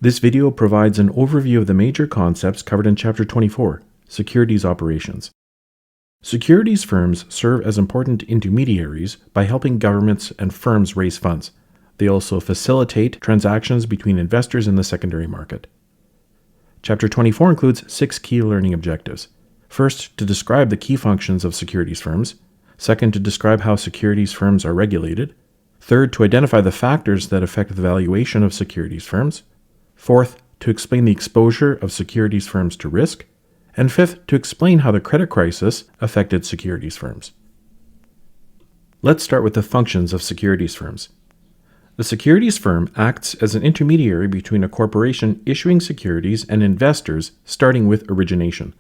This video provides an overview of the major concepts covered in Chapter 24, Securities Operations. Securities firms serve as important intermediaries by helping governments and firms raise funds. They also facilitate transactions between investors in the secondary market. Chapter 24 includes 6 key learning objectives. First, to describe the key functions of securities firms. Second, to describe how securities firms are regulated. Third, to identify the factors that affect the valuation of securities firms. Fourth, to explain the exposure of securities firms to risk. And fifth, to explain how the credit crisis affected securities firms. Let's start with the functions of securities firms. The securities firm acts as an intermediary between a corporation issuing securities and investors, starting with origination.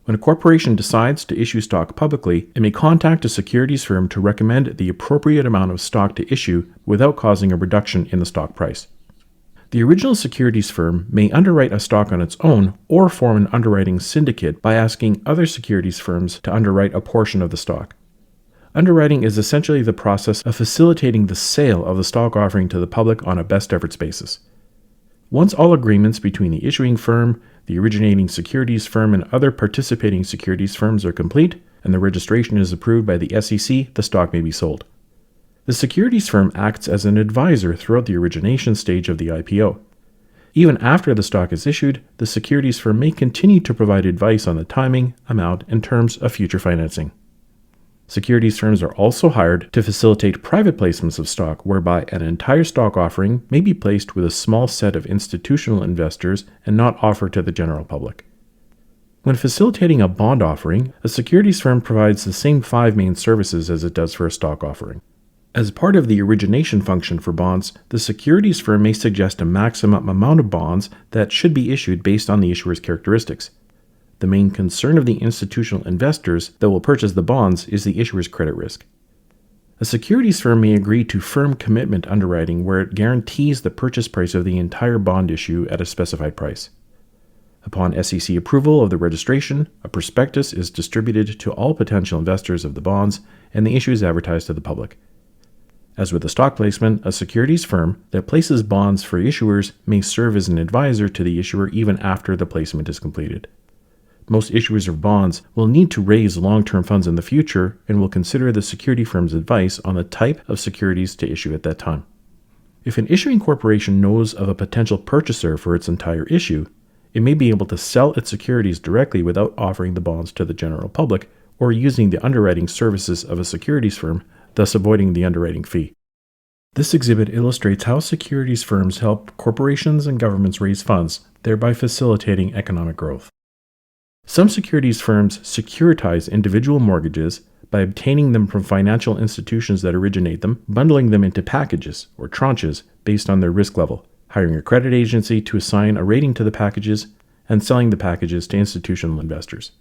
When a corporation decides to issue stock publicly, it may contact a securities firm to recommend the appropriate amount of stock to issue without causing a reduction in the stock price. The original securities firm may underwrite a stock on its own or form an underwriting syndicate by asking other securities firms to underwrite a portion of the stock. Underwriting is essentially the process of facilitating the sale of the stock offering to the public on a best efforts basis. Once all agreements between the issuing firm, the originating securities firm, and other participating securities firms are complete, and the registration is approved by the SEC, the stock may be sold. The securities firm acts as an advisor throughout the origination stage of the IPO. Even after the stock is issued, the securities firm may continue to provide advice on the timing, amount, and terms of future financing. Securities firms are also hired to facilitate private placements of stock, whereby an entire stock offering may be placed with a small set of institutional investors and not offered to the general public. When facilitating a bond offering, a securities firm provides the same 5 main services as it does for a stock offering. As part of the origination function for bonds, the securities firm may suggest a maximum amount of bonds that should be issued based on the issuer's characteristics. The main concern of the institutional investors that will purchase the bonds is the issuer's credit risk. A securities firm may agree to firm commitment underwriting where it guarantees the purchase price of the entire bond issue at a specified price. Upon SEC approval of the registration, a prospectus is distributed to all potential investors of the bonds, and the issue is advertised to the public. As with a stock placement, a securities firm that places bonds for issuers may serve as an advisor to the issuer even after the placement is completed. Most issuers of bonds will need to raise long-term funds in the future and will consider the security firm's advice on the type of securities to issue at that time. If an issuing corporation knows of a potential purchaser for its entire issue, it may be able to sell its securities directly without offering the bonds to the general public or using the underwriting services of a securities firm, thus avoiding the underwriting fee. This exhibit illustrates how securities firms help corporations and governments raise funds, thereby facilitating economic growth. Some securities firms securitize individual mortgages by obtaining them from financial institutions that originate them, bundling them into packages or tranches based on their risk level, hiring a credit agency to assign a rating to the packages, and selling the packages to institutional investors.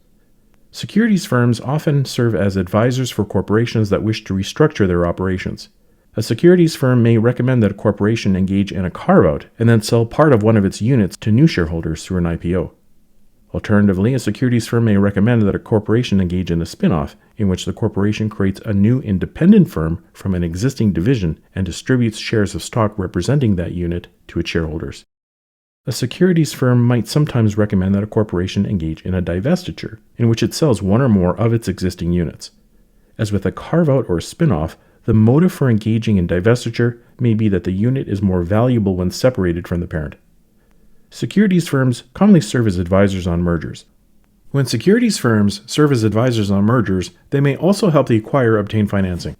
Securities firms often serve as advisors for corporations that wish to restructure their operations. A securities firm may recommend that a corporation engage in a carve-out and then sell part of one of its units to new shareholders through an IPO. Alternatively, a securities firm may recommend that a corporation engage in a spin-off, in which the corporation creates a new independent firm from an existing division and distributes shares of stock representing that unit to its shareholders. A securities firm might sometimes recommend that a corporation engage in a divestiture, in which it sells one or more of its existing units. As with a carve-out or spin-off, the motive for engaging in divestiture may be that the unit is more valuable when separated from the parent. Securities firms commonly serve as advisors on mergers. When securities firms serve as advisors on mergers, they may also help the acquirer obtain financing.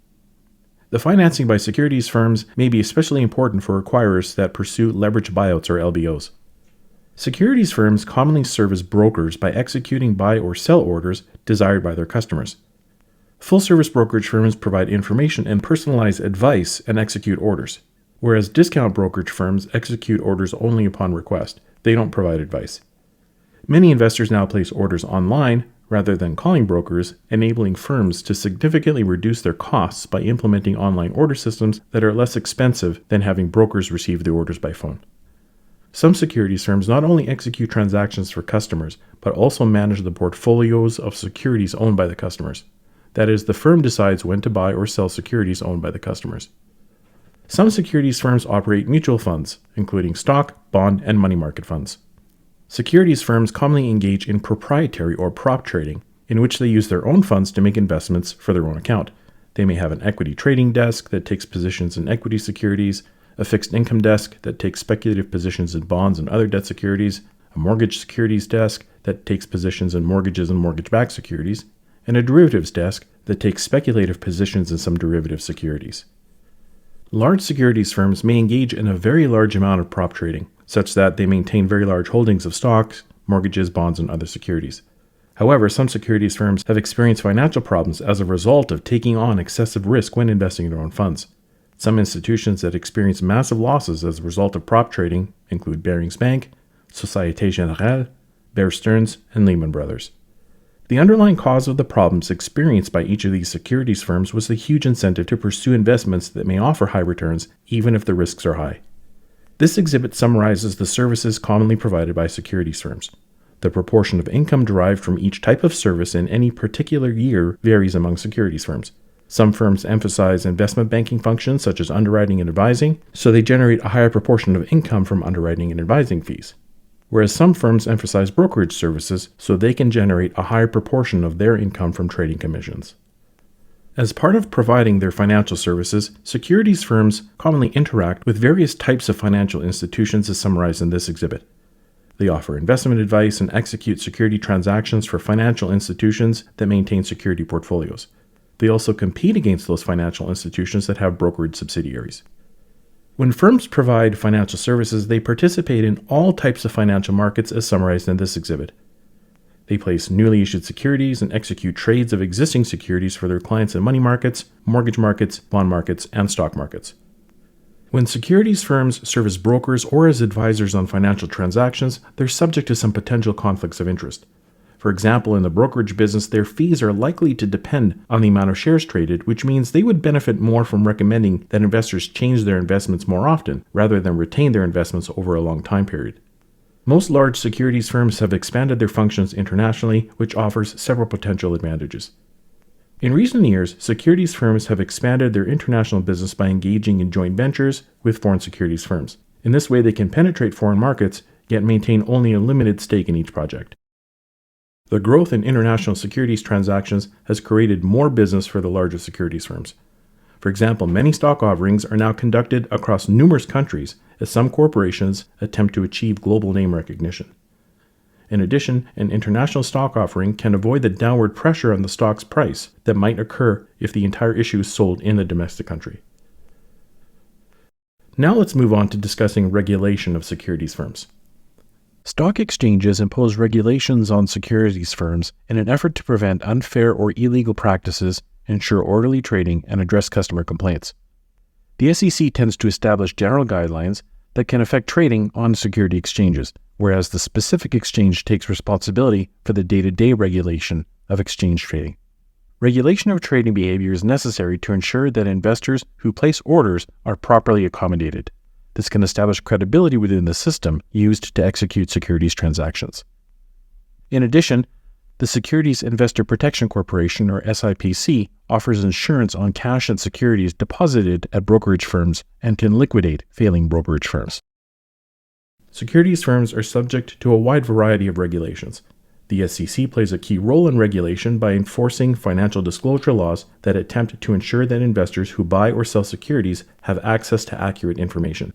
The financing by securities firms may be especially important for acquirers that pursue leveraged buyouts or LBOs. Securities firms commonly serve as brokers by executing buy or sell orders desired by their customers. Full-service brokerage firms provide information and personalized advice and execute orders, whereas discount brokerage firms execute orders only upon request. They don't provide advice. Many investors now place orders online rather than calling brokers, enabling firms to significantly reduce their costs by implementing online order systems that are less expensive than having brokers receive the orders by phone. Some securities firms not only execute transactions for customers, but also manage the portfolios of securities owned by the customers. That is, the firm decides when to buy or sell securities owned by the customers. Some securities firms operate mutual funds, including stock, bond, and money market funds. Securities firms commonly engage in proprietary or prop trading, in which they use their own funds to make investments for their own account. They may have an equity trading desk that takes positions in equity securities, a fixed income desk that takes speculative positions in bonds and other debt securities, a mortgage securities desk that takes positions in mortgages and mortgage-backed securities, and a derivatives desk that takes speculative positions in some derivative securities. Large securities firms may engage in a very large amount of prop trading, such that they maintain very large holdings of stocks, mortgages, bonds, and other securities. However, some securities firms have experienced financial problems as a result of taking on excessive risk when investing in their own funds. Some institutions that experience massive losses as a result of prop trading include Barings Bank, Société Générale, Bear Stearns, and Lehman Brothers. The underlying cause of the problems experienced by each of these securities firms was the huge incentive to pursue investments that may offer high returns even if the risks are high. This exhibit summarizes the services commonly provided by securities firms. The proportion of income derived from each type of service in any particular year varies among securities firms. Some firms emphasize investment banking functions such as underwriting and advising, so they generate a higher proportion of income from underwriting and advising fees. Whereas some firms emphasize brokerage services, so they can generate a higher proportion of their income from trading commissions. As part of providing their financial services, securities firms commonly interact with various types of financial institutions as summarized in this exhibit. They offer investment advice and execute security transactions for financial institutions that maintain security portfolios. They also compete against those financial institutions that have brokerage subsidiaries. When firms provide financial services, they participate in all types of financial markets as summarized in this exhibit. They place newly issued securities and execute trades of existing securities for their clients in money markets, mortgage markets, bond markets, and stock markets. When securities firms serve as brokers or as advisors on financial transactions, they're subject to some potential conflicts of interest. For example, in the brokerage business, their fees are likely to depend on the amount of shares traded, which means they would benefit more from recommending that investors change their investments more often, rather than retain their investments over a long time period. Most large securities firms have expanded their functions internationally, which offers several potential advantages. In recent years, securities firms have expanded their international business by engaging in joint ventures with foreign securities firms. In this way, they can penetrate foreign markets, yet maintain only a limited stake in each project. The growth in international securities transactions has created more business for the larger securities firms. For example, many stock offerings are now conducted across numerous countries as some corporations attempt to achieve global name recognition. In addition, an international stock offering can avoid the downward pressure on the stock's price that might occur if the entire issue is sold in the domestic country. Now let's move on to discussing regulation of securities firms. Stock exchanges impose regulations on securities firms in an effort to prevent unfair or illegal practices, ensure orderly trading, and address customer complaints. The SEC tends to establish general guidelines that can affect trading on security exchanges, whereas the specific exchange takes responsibility for the day-to-day regulation of exchange trading. Regulation of trading behavior is necessary to ensure that investors who place orders are properly accommodated. This can establish credibility within the system used to execute securities transactions. In addition, the Securities Investor Protection Corporation, or SIPC, offers insurance on cash and securities deposited at brokerage firms and can liquidate failing brokerage firms. Securities firms are subject to a wide variety of regulations. The SEC plays a key role in regulation by enforcing financial disclosure laws that attempt to ensure that investors who buy or sell securities have access to accurate information.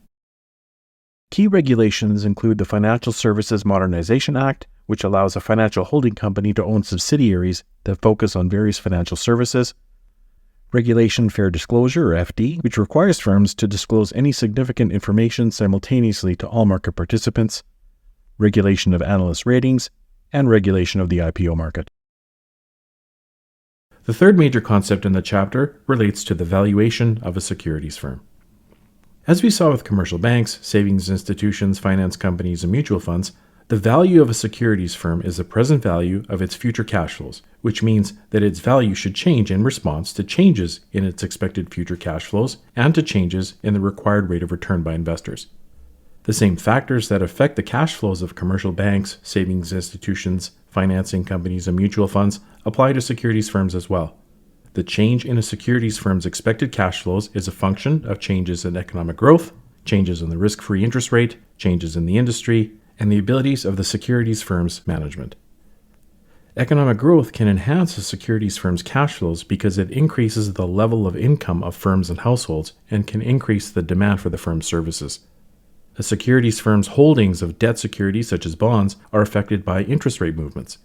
Key regulations include the Financial Services Modernization Act, which allows a financial holding company to own subsidiaries that focus on various financial services, Regulation Fair Disclosure, or FD, which requires firms to disclose any significant information simultaneously to all market participants, regulation of analyst ratings, and regulation of the IPO market. The third major concept in the chapter relates to the valuation of a securities firm. As we saw with commercial banks, savings institutions, finance companies, and mutual funds, the value of a securities firm is the present value of its future cash flows, which means that its value should change in response to changes in its expected future cash flows and to changes in the required rate of return by investors. The same factors that affect the cash flows of commercial banks, savings institutions, financing companies, and mutual funds apply to securities firms as well. The change in a securities firm's expected cash flows is a function of changes in economic growth, changes in the risk-free interest rate, changes in the industry, and the abilities of the securities firm's management. Economic growth can enhance a securities firm's cash flows because it increases the level of income of firms and households and can increase the demand for the firm's services. A securities firm's holdings of debt securities, such as bonds, are affected by interest rate movements.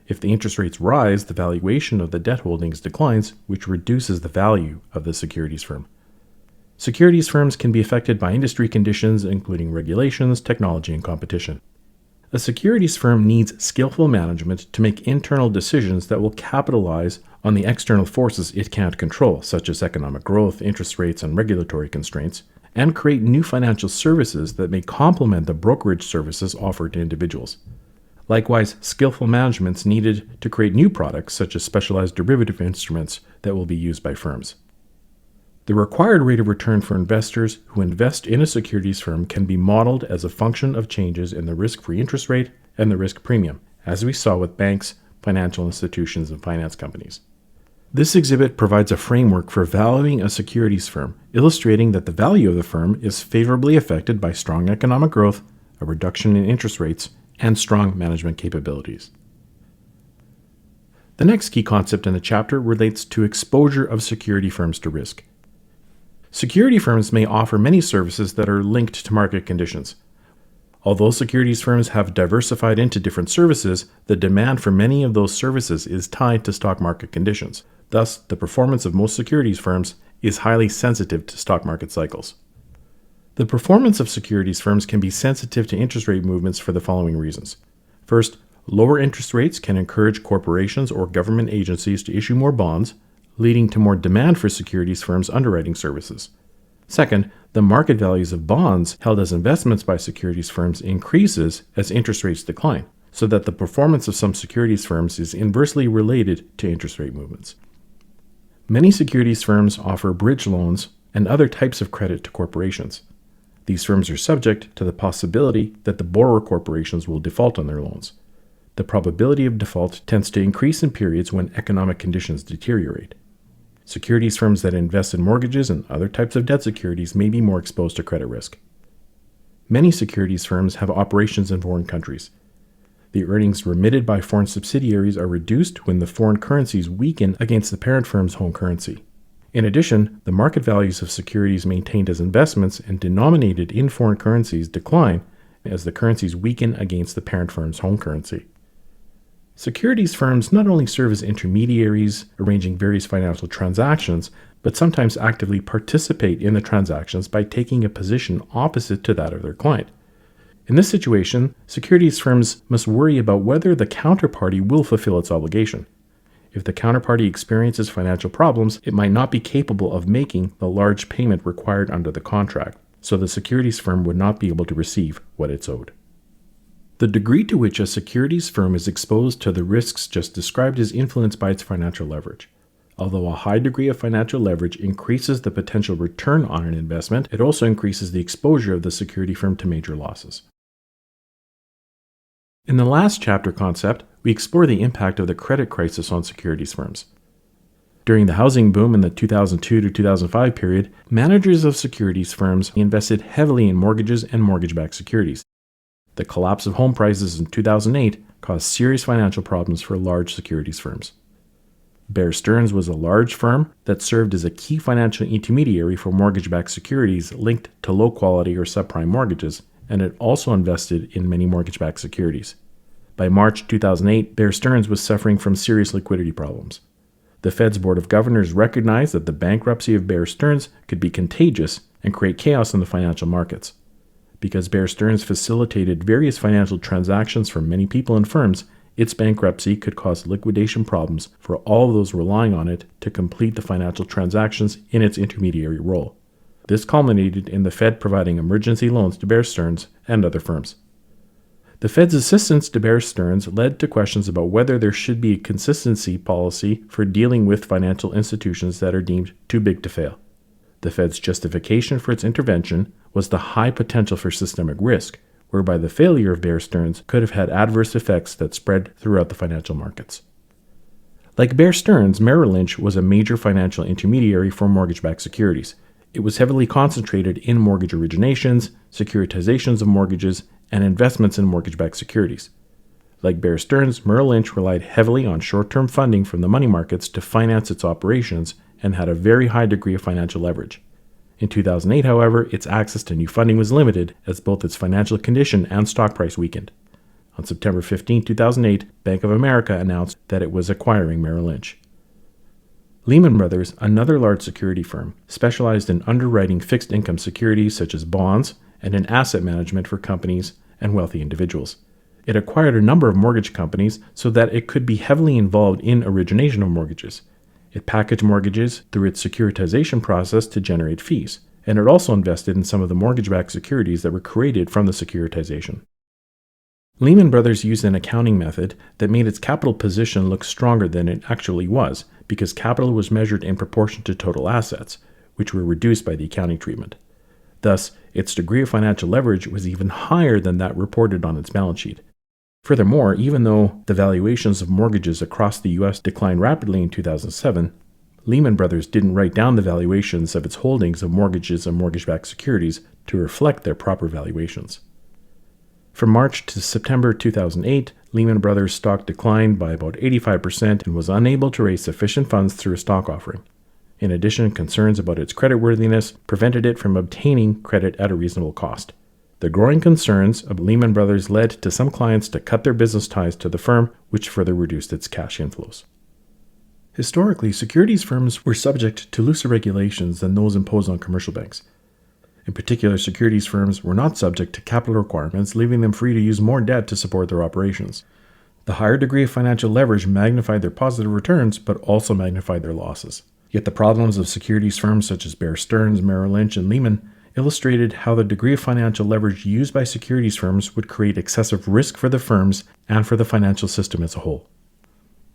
If the interest rates rise, the valuation of the debt holdings declines, which reduces the value of the securities firm. Securities firms can be affected by industry conditions, including regulations, technology, and competition. A securities firm needs skillful management to make internal decisions that will capitalize on the external forces it can't control, such as economic growth, interest rates, and regulatory constraints, and create new financial services that may complement the brokerage services offered to individuals. Likewise, skillful management is needed to create new products, such as specialized derivative instruments that will be used by firms. The required rate of return for investors who invest in a securities firm can be modeled as a function of changes in the risk-free interest rate and the risk premium, as we saw with banks, financial institutions, and finance companies. This exhibit provides a framework for valuing a securities firm, illustrating that the value of the firm is favorably affected by strong economic growth, a reduction in interest rates, and strong management capabilities. The next key concept in the chapter relates to exposure of security firms to risk. Security firms may offer many services that are linked to market conditions. Although securities firms have diversified into different services, the demand for many of those services is tied to stock market conditions. Thus, the performance of most securities firms is highly sensitive to stock market cycles. The performance of securities firms can be sensitive to interest rate movements for the following reasons. First, lower interest rates can encourage corporations or government agencies to issue more bonds, leading to more demand for securities firms' underwriting services. Second, the market values of bonds held as investments by securities firms increases as interest rates decline, so that the performance of some securities firms is inversely related to interest rate movements. Many securities firms offer bridge loans and other types of credit to corporations. These firms are subject to the possibility that the borrower corporations will default on their loans. The probability of default tends to increase in periods when economic conditions deteriorate. Securities firms that invest in mortgages and other types of debt securities may be more exposed to credit risk. Many securities firms have operations in foreign countries. The earnings remitted by foreign subsidiaries are reduced when the foreign currencies weaken against the parent firm's home currency. In addition, the market values of securities maintained as investments and denominated in foreign currencies decline as the currencies weaken against the parent firm's home currency. Securities firms not only serve as intermediaries, arranging various financial transactions, but sometimes actively participate in the transactions by taking a position opposite to that of their client. In this situation, securities firms must worry about whether the counterparty will fulfill its obligation. If the counterparty experiences financial problems, it might not be capable of making the large payment required under the contract, so the securities firm would not be able to receive what it's owed. The degree to which a securities firm is exposed to the risks just described is influenced by its financial leverage. Although a high degree of financial leverage increases the potential return on an investment, it also increases the exposure of the security firm to major losses. In the last chapter concept, we explore the impact of the credit crisis on securities firms. During the housing boom in the 2002 to 2005 period, managers of securities firms invested heavily in mortgages and mortgage-backed securities. The collapse of home prices in 2008 caused serious financial problems for large securities firms. Bear Stearns was a large firm that served as a key financial intermediary for mortgage-backed securities linked to low-quality or subprime mortgages, and it also invested in many mortgage-backed securities. By March 2008, Bear Stearns was suffering from serious liquidity problems. The Fed's Board of Governors recognized that the bankruptcy of Bear Stearns could be contagious and create chaos in the financial markets. Because Bear Stearns facilitated various financial transactions for many people and firms, its bankruptcy could cause liquidation problems for all those relying on it to complete the financial transactions in its intermediary role. This culminated in the Fed providing emergency loans to Bear Stearns and other firms. The Fed's assistance to Bear Stearns led to questions about whether there should be a consistency policy for dealing with financial institutions that are deemed too big to fail. The Fed's justification for its intervention was the high potential for systemic risk, whereby the failure of Bear Stearns could have had adverse effects that spread throughout the financial markets. Like Bear Stearns, Merrill Lynch was a major financial intermediary for mortgage-backed securities. It was heavily concentrated in mortgage originations, securitizations of mortgages, and investments in mortgage-backed securities. Like Bear Stearns, Merrill Lynch relied heavily on short-term funding from the money markets to finance its operations and had a very high degree of financial leverage. In 2008, however, its access to new funding was limited as both its financial condition and stock price weakened. On September 15, 2008, Bank of America announced that it was acquiring Merrill Lynch. Lehman Brothers, another large security firm, specialized in underwriting fixed income securities such as bonds and in asset management for companies and wealthy individuals. It acquired a number of mortgage companies so that it could be heavily involved in origination of mortgages. It packaged mortgages through its securitization process to generate fees, and it also invested in some of the mortgage-backed securities that were created from the securitization. Lehman Brothers used an accounting method that made its capital position look stronger than it actually was, because capital was measured in proportion to total assets, which were reduced by the accounting treatment. Thus, its degree of financial leverage was even higher than that reported on its balance sheet. Furthermore, even though the valuations of mortgages across the U.S. declined rapidly in 2007, Lehman Brothers didn't write down the valuations of its holdings of mortgages and mortgage-backed securities to reflect their proper valuations. From March to September 2008, Lehman Brothers' stock declined by about 85% and was unable to raise sufficient funds through a stock offering. In addition, concerns about its creditworthiness prevented it from obtaining credit at a reasonable cost. The growing concerns of Lehman Brothers led to some clients to cut their business ties to the firm, which further reduced its cash inflows. Historically, securities firms were subject to looser regulations than those imposed on commercial banks. In particular, securities firms were not subject to capital requirements, leaving them free to use more debt to support their operations. The higher degree of financial leverage magnified their positive returns, but also magnified their losses. Yet the problems of securities firms such as Bear Stearns, Merrill Lynch, and Lehman illustrated how the degree of financial leverage used by securities firms would create excessive risk for the firms and for the financial system as a whole.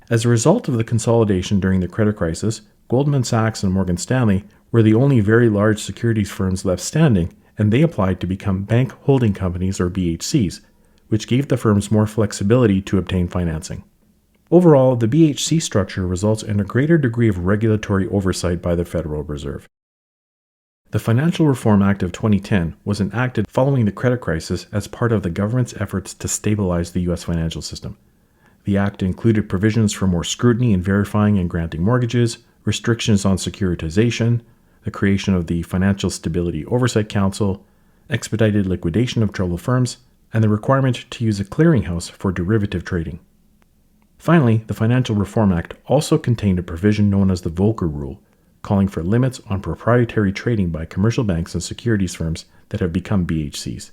As a result of the consolidation during the credit crisis, Goldman Sachs and Morgan Stanley were the only very large securities firms left standing, and they applied to become bank holding companies or BHCs, which gave the firms more flexibility to obtain financing. Overall, the BHC structure results in a greater degree of regulatory oversight by the Federal Reserve. The Financial Reform Act of 2010 was enacted following the credit crisis as part of the government's efforts to stabilize the U.S. financial system. The act included provisions for more scrutiny in verifying and granting mortgages, restrictions on securitization, the creation of the Financial Stability Oversight Council, expedited liquidation of troubled firms, and the requirement to use a clearinghouse for derivative trading. Finally, the Financial Reform Act also contained a provision known as the Volcker Rule, calling for limits on proprietary trading by commercial banks and securities firms that have become BHCs.